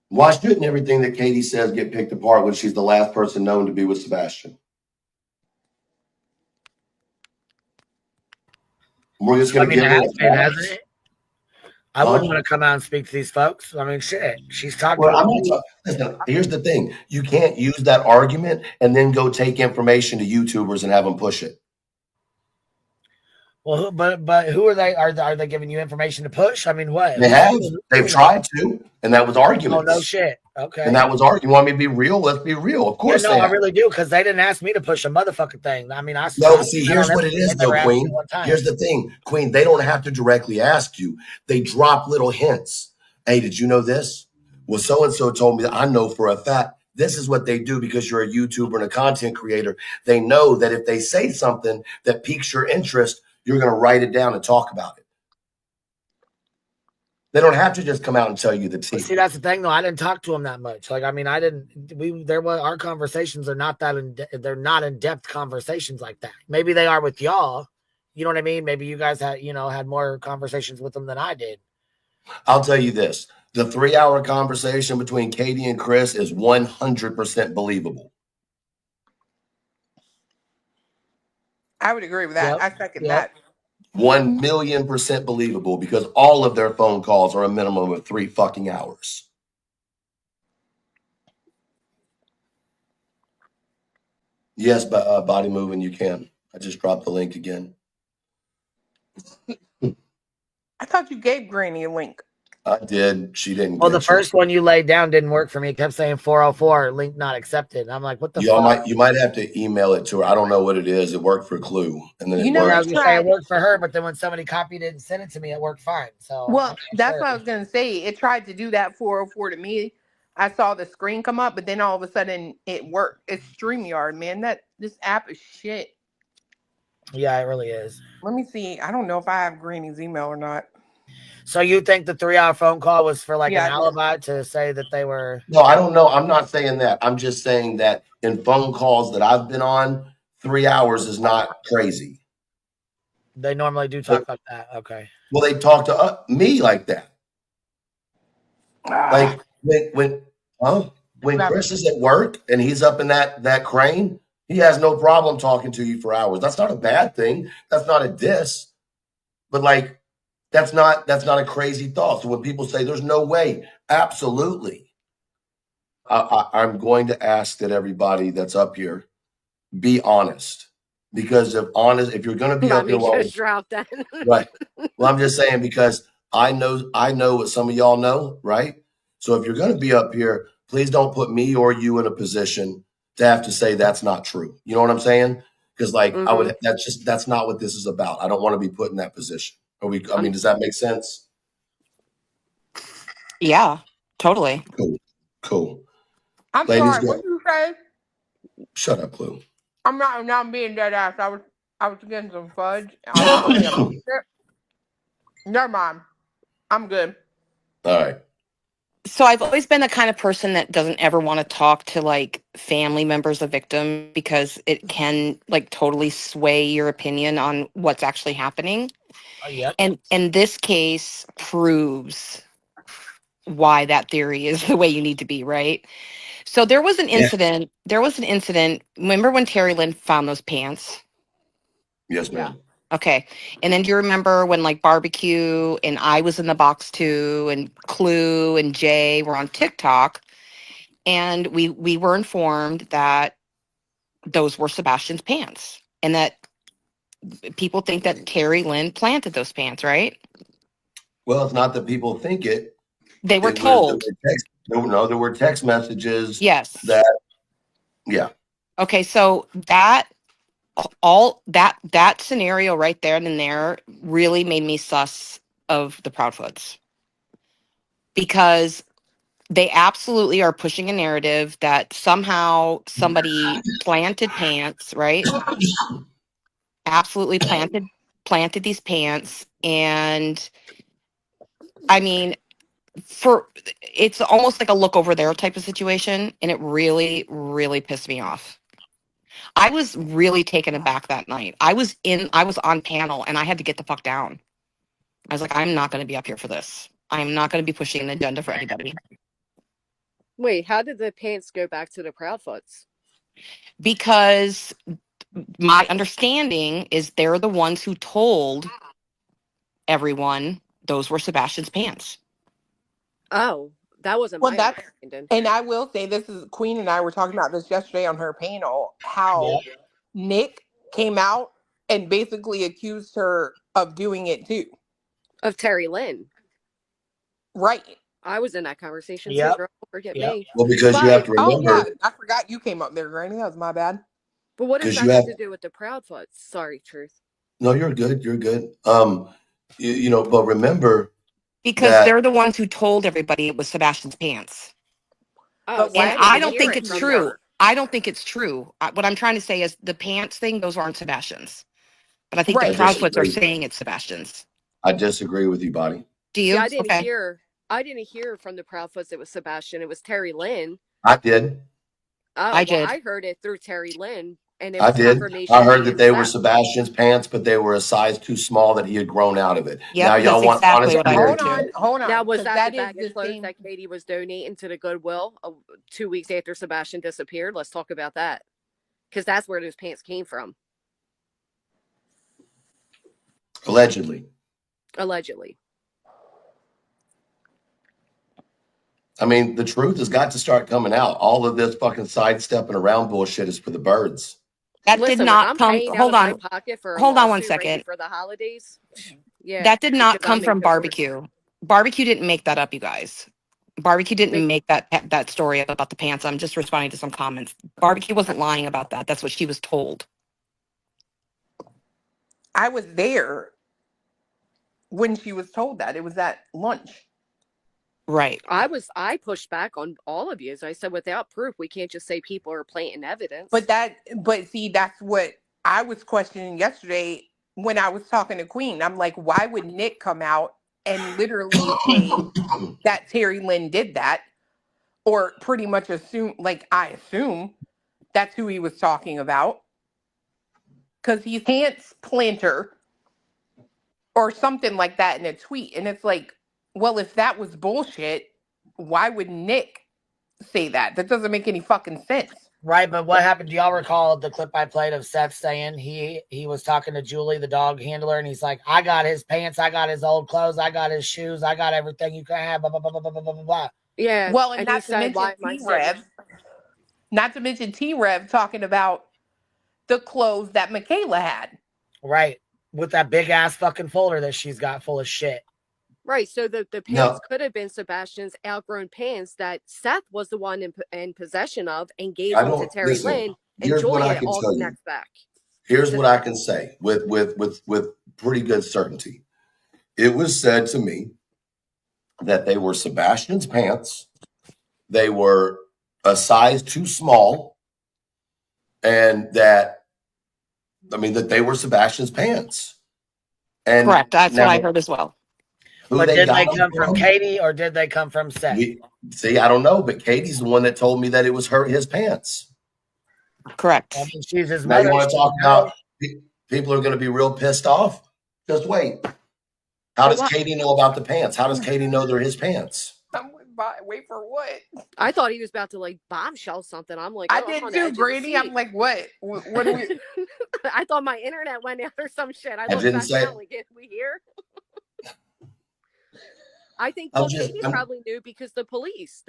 Why shouldn't everything that Katie says get picked apart when she's the last person known to be with Sebastian? We're just going to give her a hasn't it? I wouldn't want to come out and speak to these folks. I mean, shit. She's talking. Well, I'm not listen, here's the thing. You can't use that argument and then go take information to YouTubers and have them push it. Well, but who are they? Are they giving you information to push? I mean, what? They have. They've tried to, and that was arguments. Oh, no shit. Okay. And that was argument. You want me to be real? Let's be real. Of course, I really do, because they didn't ask me to push a motherfucking thing. I mean, see, here's what it is, though, Queen. Here's the thing, Queen. They don't have to directly ask you. They drop little hints. Hey, did you know this? Well, so and so told me that. I know for a fact. This is what they do because you're a YouTuber and a content creator. They know that if they say something that piques your interest, you're going to write it down and talk about it. They don't have to just come out and tell you the tea. See, that's the thing, though. I didn't talk to them that much. Like, I mean, our conversations are not they're not in-depth conversations like that. Maybe they are with y'all. You know what I mean? Maybe you guys had more conversations with them than I did. I'll tell you this. The 3-hour conversation between Katie and Chris is 100% believable. I would agree with that. I second that. 1,000,000% believable, because all of their phone calls are a minimum of 3 fucking hours. Yes, but body moving, you can. I just dropped the link again. I thought you gave Granny a link. I did. She didn't. Well, the first one you laid down didn't work for me. It kept saying 404, link not accepted. And I'm like, what the fuck? You might have to email it to her. I don't know what it is. It worked for Clue, and then I was gonna say it worked for her, but then when somebody copied it and sent it to me, it worked fine. So, well, that's what I was gonna say. It tried to do that 404 to me. I saw the screen come up, but then all of a sudden it worked. It's StreamYard, man. This app is shit. Yeah, it really is. Let me see. I don't know if I have Granny's email or not. So you think the 3-hour phone call was for like Yeah, an I do. alibi to say that they were? No, I don't know. I'm not saying that. I'm just saying that in phone calls that I've been on, 3 hours is not crazy. They normally do talk like that. Okay. Well, they talk to me like that. Ah, Like when Chris is at work and he's up in that crane, he has no problem talking to you for hours. That's not a bad thing. That's not a diss. But like that's not a crazy thought. So when people say there's no way, absolutely. I'm going to ask that everybody that's up here be honest. Because if you're gonna be Let up me here while just drop that. right. Well, I'm just saying because I know what some of y'all know, right? So if you're going to be up here, please don't put me or you in a position to have to say that's not true. You know what I'm saying? Because like I Hmm. would, that's not what this is about. I don't want to be put in that position. Are we? I mean, does that make sense? Yeah, totally. Cool, cool. I'm Ladies, sorry. go. What did you say? Shut up, Blue. I'm not being dead ass. I was getting some fudge. I was hoping to fix it. Never mind. I'm good. All right. So I've always been the kind of person that doesn't ever want to talk to like family members of victim because it can like totally sway your opinion on what's actually happening. Yep. And this case proves why that theory is the way you need to be, right? So there was an Yeah. incident. There was an incident. Remember when Terry Lynn found those pants? Yes, Yeah. ma'am. Okay. And then do you remember when like Barbecue and I was in the box too, and Clue and Jay were on TikTok, and we were informed that those were Sebastian's pants, and that people think that Terry Lynn planted those pants, right? Well, it's not that people think it. They were It was told. there were text messages Yes. that yeah. Okay, so that all that scenario right there and there really made me sus of the Proudfoots, because they absolutely are pushing a narrative that somehow somebody planted pants, right? Absolutely planted these pants. And I mean, for it's almost like a look over there type of situation, and it really really pissed me off. I was really taken aback that night. I was on panel and I had to get the fuck down. I was like, I'm not going to be up here for this. I'm not going to be pushing an agenda for anybody, Wait, how did the pants go back to the Proudfoots? because my understanding is they're the ones who told everyone those were Sebastian's pants. Oh, that wasn't Well, my that's, understanding. and I will say this is Queen and I were talking about this yesterday on her panel, how Yep. Nick came out and basically accused her of doing it too. Of Terry Lynn. Right. I was in that conversation too, Yep. girl. Don't forget Yep. me. Well, because you have But to Oh yeah, remember, I forgot you came up there, Granny. That was my bad. what does because that you have have to do with the Proudfoots? Sorry, Truth. no, you're good, you're good. But remember Because that they're the ones who told everybody it was Sebastian's pants. Oh, But see, why And I did I didn't don't Nick hear think it it's accuse from true. her? her. I don't think it's true. What I'm trying to say is the pants thing, those aren't Sebastian's. But I think the I Right. Proudfoots are disagree. saying it's Sebastian's. I disagree with you, Bonnie. Do See, you? Okay. I didn't hear from the Proudfoots it was Sebastian. It was Terry Lynn. I did. Oh, I well, did. I heard it through Terry Lynn, and it I was did. I confirmation heard she that they were accepts. Sebastian's pants, but they were a size too small that he had grown out of it. Now Yep, y'all that's want exactly honesty what I there heard Hold too. too. on, hold Now, on, was because that the that is bag of the clothes same. that Katie was donating to the Goodwill 2 weeks after Sebastian disappeared? Let's talk about that. Because that's where those pants came from, Allegedly. allegedly. I mean, the truth has got to start coming out. All of this fucking sidestepping around bullshit is for the birds. That did Listen, when not I'm come. paying out of my Hold pocket for a on one lawsuit right second. before the holidays, yeah, That did not because I come make from good words. Barbecue. Barbecue didn't make that up, you guys. Barbecue didn't Make make that story up about the pants. I'm just responding to some comments. Barbecue wasn't lying about that. That's what she was told. I was there when she was told that. It was at lunch. Right. I pushed back on all of you. I said, without proof, we can't just say people are planting evidence. But see, that's what I was questioning yesterday when I was talking to Queen. I'm like, why would Nick come out and literally say that Terry Lynn did that? Or pretty much assume, like, I assume that's who he was talking about. Because he's Pants Planter or something like that in a tweet. And it's like, well, if that was bullshit, why would Nick say that? That doesn't make any fucking sense. Right, but what happened? Do y'all recall the clip I played of Seth saying he was talking to Julie, the dog handler, and he's like, I got his pants, I got his old clothes, I got his shoes, I got everything you can have, blah, blah, blah, blah, blah, blah, blah, blah. Yeah. Well, and And he not to said, mention why am I sitting? T-Rev. Not to mention T-Rev talking about the clothes that Michaela had. Right, with that big ass fucking folder that she's got full of shit. Right. So the pants No. could have been Sebastian's outgrown pants that Seth was the one in possession of and gave I them to don't Terry listen. Lynn, and Here's what Julie, I and it can all tell you. connects back. Here's what I can say with pretty good certainty. It was said to me that they were Sebastian's pants. They were a size too small, and that they were Sebastian's pants. And Correct. That's now, what I heard as well. who But they did got they them come from Katie or did they come from Seth? I don't know, but Katie's the one that told me that it was his pants. Correct. I mean, she's his Now you mother. want to talk about people are going to be real pissed off? Just wait. How does Katie know about the pants? How does Katie know they're his pants? Wait for what? I thought he was about to like bombshell something. I'm like, I oh, did I'm on the edge too, of the Grady. seat. I'm like, what? What do we? I thought my internet went out or some shit. I looked didn't back say- down like, "Is we here?" I think Katie probably knew because the police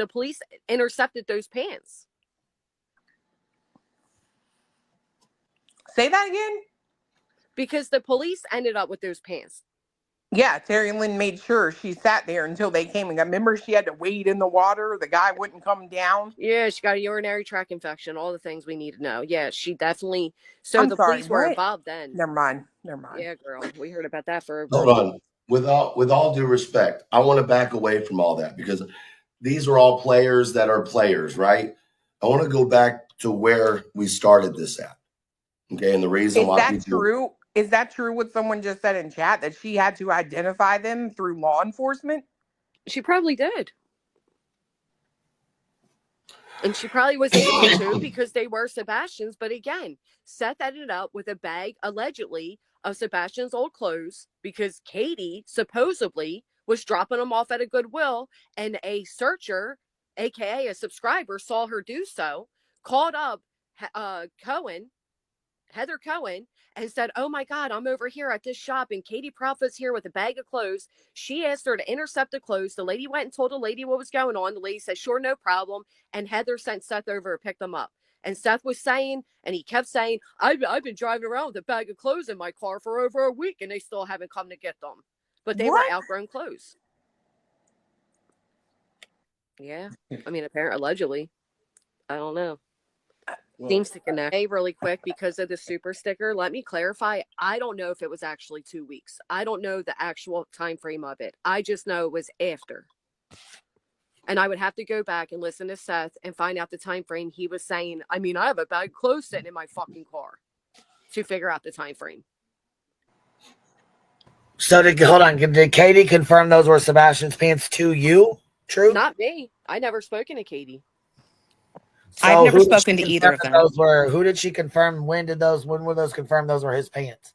intercepted those pants. Say that again? Because the police ended up with those pants. Yeah, Terry Lynn made sure she sat there until they came and got. Remember, she had to wade in the water. The guy wouldn't come down. Yeah, she got a urinary tract infection. All the things we need to know. Yeah, she definitely. So I'm the sorry, police were what? involved then. Never mind. Yeah, girl, we heard about that for. Hold on. With all due respect, I want to back away from all that because these are all players that are players, right? I want to go back to where we started this at. Okay, and the reason why Is that true? Is that true what someone just said in chat, that she had to identify them through law enforcement? She probably did. And she probably was able to because they were Sebastian's. But again, Seth ended up with a bag, allegedly, of Sebastian's old clothes because Katie supposedly was dropping them off at a Goodwill, and a searcher, aka a subscriber, saw her do so, called up Heather Cohen, and said, oh my God, I'm over here at this shop and Katie Proudfoot's here with a bag of clothes. She asked her to intercept the clothes. The lady went and told the lady what was going on. The lady said, sure, no problem. And Heather sent Seth over to pick them up. And Seth was saying, and he kept saying, I've been driving around with a bag of clothes in my car for over a week and they still haven't come to get them. But they were outgrown clothes. Yeah. I mean, apparently, allegedly. I don't know. Seems to connect. Hey, really quick, because of the super sticker, let me clarify. I don't know if it was actually 2 weeks. I don't know the actual time frame of it. I just know it was after. And I would have to go back and listen to Seth and find out the time frame he was saying. I mean, I have a bag of clothes sitting in my fucking car to figure out the time frame. So hold on, did Katie confirm those were Sebastian's pants to you? True? Not me. I never spoken to Katie. So I've never spoken to either of them. Who did she confirm? When were those confirmed those were his pants?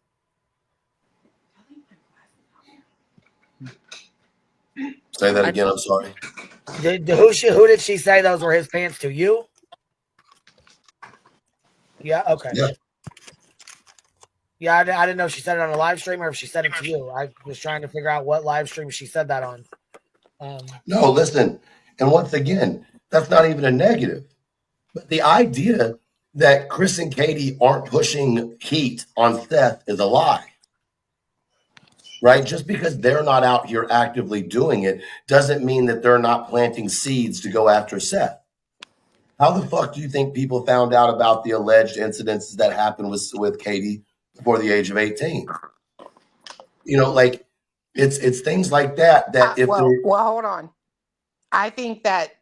Say that again, I'm sorry. Who did she say those were his pants to? You? Yeah, okay. Yeah, I didn't know if she said it on a live stream or if she said it to you. I was trying to figure out what live stream she said that on. No, listen. And once again, that's not even a negative. But the idea that Chris and Katie aren't pushing heat on Seth is a lie. Right? Just because they're not out here actively doing it doesn't mean that they're not planting seeds to go after Seth. How the fuck do you think people found out about the alleged incidences that happened with Katie before the age of 18? You know, like it's things like that well, hold on. I think that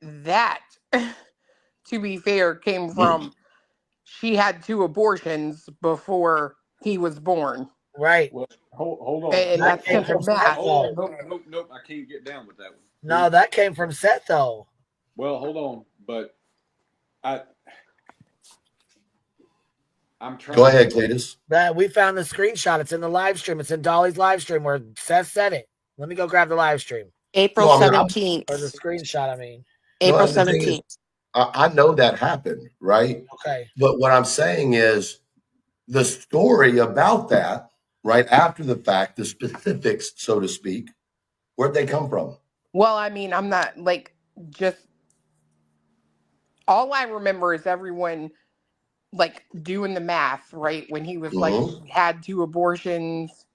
to be fair, came from she had 2 abortions before he was born. Right. Well, hold on. And That that's came simple from Seth, math. though. Nope. I can't get down with that one. No, that came from Seth, though. Well, hold on, but I'm trying. Go ahead, Cletus. That we found the screenshot. It's in the live stream. It's in Dolly's live stream where Seth said it. Let me go grab the live stream April No, I mean, 17th. or the screenshot. I mean, April and the thing is, 17th. I know that happened, right? okay. But what I'm saying is the story about that, right after the fact, the specifics, so to speak, where'd they come from? Well, I mean, I'm not like just all I remember is everyone like doing the math, right? When he was like Mhm. she had 2 abortions.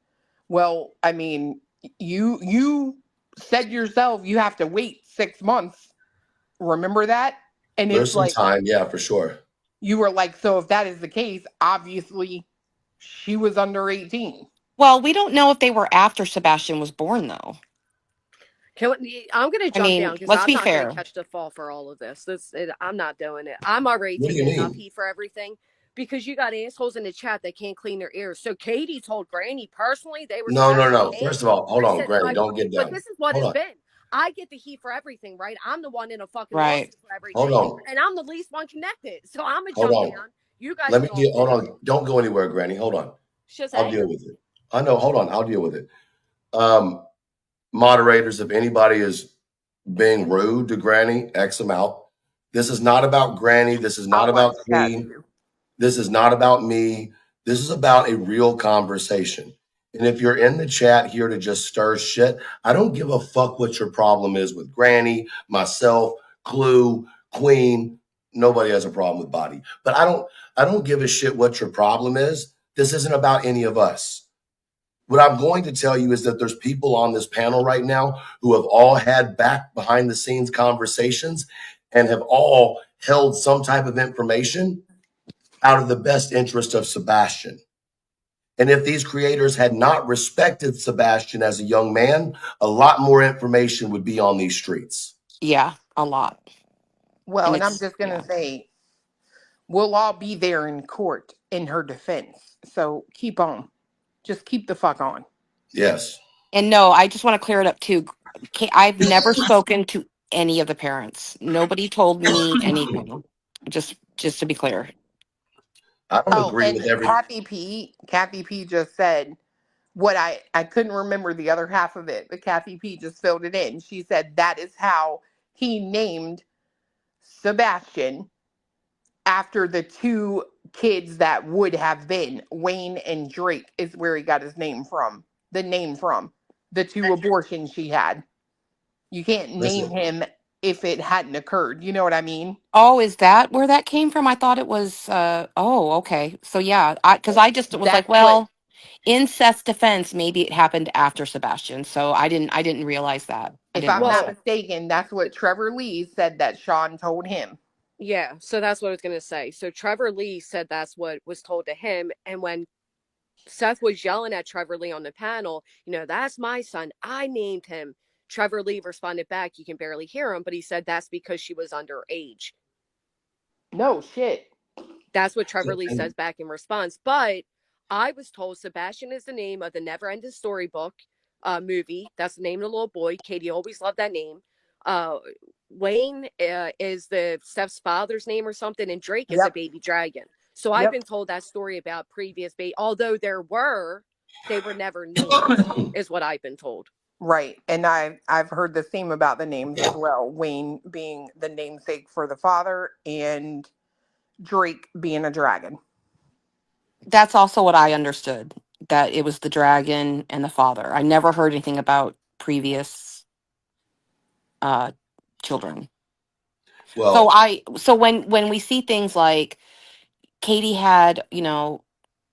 Well, I mean, you said yourself you have to wait 6 months. Remember that? And There's it's some like time, yeah, for sure. you were like, so if that is the case, obviously she was under 18. Well, we don't know if they were after Sebastian was born, though. I'm going to I jump mean, down because let's I'm be not going fair. to catch the fall for all of this. I'm not doing it. I'm already What do you taking enough mean? heat for everything because you got assholes in the chat that can't clean their ears. So Katie told Granny personally they were No. Sebastian. First of all, hold I on, said, Granny, don't get but down. this is what Hold it's on, been. I get the heat for everything, right? I'm the one in a fucking Right. lawsuit for hold everything, on, and I'm the least one connected. So I'm gonna hold jump on. down. You guys Let me get all deal. Hold pissed. on. Don't go anywhere, Granny. Hold on. Just I'll say, deal with it. I know. Hold on. I'll deal with it. Moderators, if anybody is being rude to Granny, X them out. This is not about Granny. This is not I'll watch about the chat Queen. too. This is not about me. This is about a real conversation. And if you're in the chat here to just stir shit, I don't give a fuck what your problem is with Granny, myself, Clue, Queen. Nobody has a problem with Body. But I don't give a shit what your problem is. This isn't about any of us. What I'm going to tell you is that there's people on this panel right now who have all had back behind the scenes conversations and have all held some type of information out of the best interest of Sebastian. And if these creators had not respected Sebastian as a young man, a lot more information would be on these streets. Yeah, a lot. Well, And and I'm it's, just gonna yeah. say we'll all be there in court in her defense. So keep on. Just keep the fuck on. Yes. And no, I just want to clear it up too. I've never spoken to any of the parents. Nobody told me anything. Just to be clear. I don't Oh, agree and with every. Kathy P just said what I couldn't remember the other half of it, but Kathy P just filled it in. She said that is how he named Sebastian after the 2 kids that would have been Wayne and Drake is where he got his name from. The name from the 2 abortions she had. You can't name Listen, him if it hadn't occurred. You know what I mean? Oh, is that where that came from? I thought it was oh, okay. So yeah, because I just was like, That's what, well, in Seth's defense, maybe it happened after Sebastian. So I didn't realize that. I if didn't I'm realize not well, that. mistaken, that's what Trevor Lee said that Sean told him. yeah. So that's what I was gonna say. So Trevor Lee said that's what was told to him, and when Seth was yelling at Trevor Lee on the panel, that's my son. I named him. Trevor Lee responded back, you can barely hear him, but he said that's because she was underage. No shit. That's what Trevor Lee and says back in response. But I was told Sebastian is the name of the Never Ending Storybook movie. That's the name of the little boy. Katie always loved that name. Uh, Wayne is the Steph's father's name or something, and Drake is a Yep. baby dragon. So I've been told that story about previous baby. Although they were never named, is what I've been told. Right. And I've heard the same about the names as well. Wayne being the namesake for the father and Drake being a dragon. That's also what I understood. That it was the dragon and the father. I never heard anything about previous children. So well, when we see things like Katie had,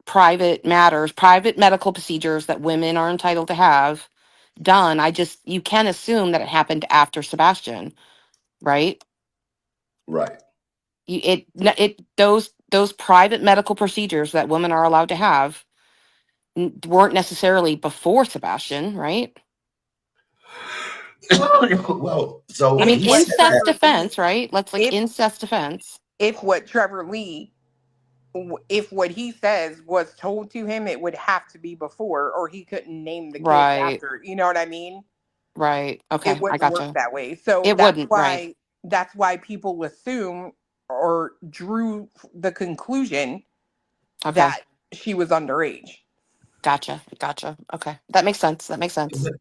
private matters, private medical procedures that women are entitled to have done, you can assume that it happened after Sebastian, right? right. Those private medical procedures that women are allowed to have weren't necessarily before Sebastian, right? Well, so I If mean, he what said incest that. Trevor Lee defense, right? Let's like if incest defense. if what Trevor Lee if what he says was told to him, it would have to be before, or he couldn't name the kids Right. after. You know what I mean? Right. Okay. It I wouldn't work gotcha. that way. So It wouldn't. Right. that's why people assume or drew the conclusion Okay. that she was underage. Gotcha. Gotcha. Okay. That makes sense. That makes sense.